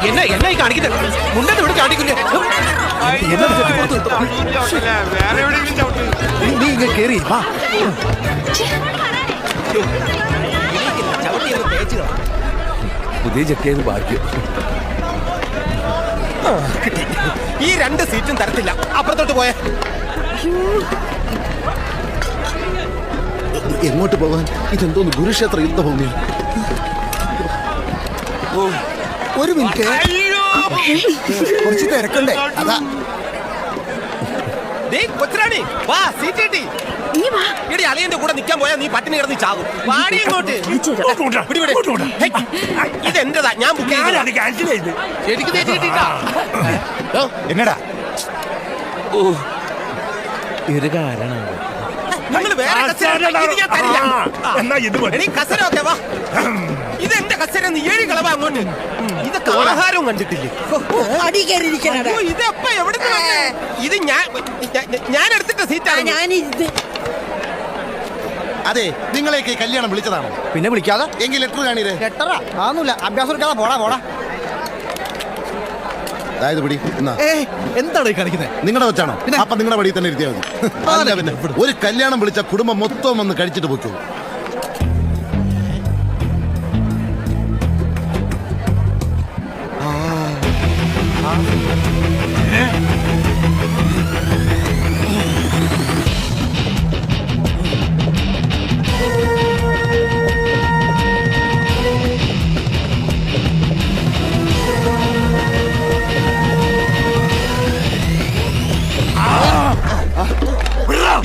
എന്നാ കാണിക്കുന്നത് മുണ്ടെന്ന് ഇവിടെ കാണിക്കില്ലേ? നീ ഇങ്ങനെ കേറി വാ. പുതിയ ചെക്കിയത് ഭാഗ്യം. ഈ 2 സീറ്റും തരത്തില്ല. അപ്പുറത്തോട്ട് പോയ എങ്ങോട്ട് പോകാൻ? ഇതെന്തോന്ന് കുരുക്ഷേത്ര യുദ്ധഭൂമി. ഒരു മിനിറ്റ്, കുറച്ച് തിരക്കണ്ടേ? അതാ കൊച്ചുറാണി വാ, സീറ്റ് കിട്ടി. എടി അളിയന്റെ കൂടെ നിൽക്കാൻ പോയാ നീ പട്ടിണി കിടന്ന് ചാകും. പാടി ഇങ്ങോട്ട്. ഇതെന്റെതാ, ഞാൻ ബുക്ക് ചെയ്തു. എനിക്ക് എന്നടാ ഒരു കാരണം നിങ്ങൾ വേറെ കസരൊക്കെ വാ. ഇതെന്റെ കസര, നീ 7 കളവാ അങ്ങോട്ട്. ഇതൊക്കെ ആഹാരവും കണ്ടിട്ടില്ലേ? ഇതെപ്പ എവിടെ? ഇത് ഞാൻ എടുത്തിട്ട സീറ്റാണ്. അതെ, നിങ്ങളെയൊക്കെ കല്യാണം വിളിച്ചതാണോ? പിന്നെ വിളിക്കാതെ എങ്കിൽ ലെറ്റർ കാണിരേ. ലെറ്ററാ? ആന്നൂല്ല, അഭ്യാസം എടുക്കാതെ പോടാ. അതായത് പിടി. എന്താണ് കാണിക്കുന്നത്? നിങ്ങളുടെ വെച്ചാണോ? അപ്പൊ നിങ്ങളുടെ വഴി തന്നെ ഇരുത്തിയാൽ മതി. പിന്നെ ഒരു കല്യാണം വിളിച്ച കുടുംബം മൊത്തം വന്ന് കഴിച്ചിട്ട് പോയിക്കോളൂ.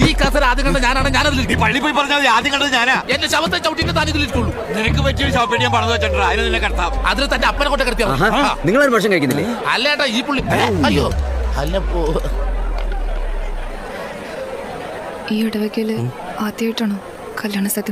ഈ കസര ആദ്യം കണ്ട ഞാനാണ്. ഞാനതിൽ പള്ളി പോയി പറഞ്ഞാൽ ആദ്യം കണ്ടത് ഞാനാ. എന്റെ ശവത്തെ ചവിട്ടിട്ട് താൻ ഇതിലിട്ടുള്ളൂ. നിനക്ക് പറ്റിയ ശവപ്പെട്ടി ഞാൻ പറഞ്ഞു വെച്ചിട്ടുണ്ട്. അതിന് നിന്നെ കിടത്താം. അതിന് തന്റെ അപ്പനെ കൊണ്ട് കിടത്തിയാ. നിങ്ങളൊരു ഭക്ഷണം കഴിക്കുന്നില്ലേ? അല്ലേട്ടാ, ഈ പുള്ളി അയ്യോ അല്ല. ഈ ഇടവകയില് ആദ്യമായിട്ടാണോ കല്യാണ സത്യം?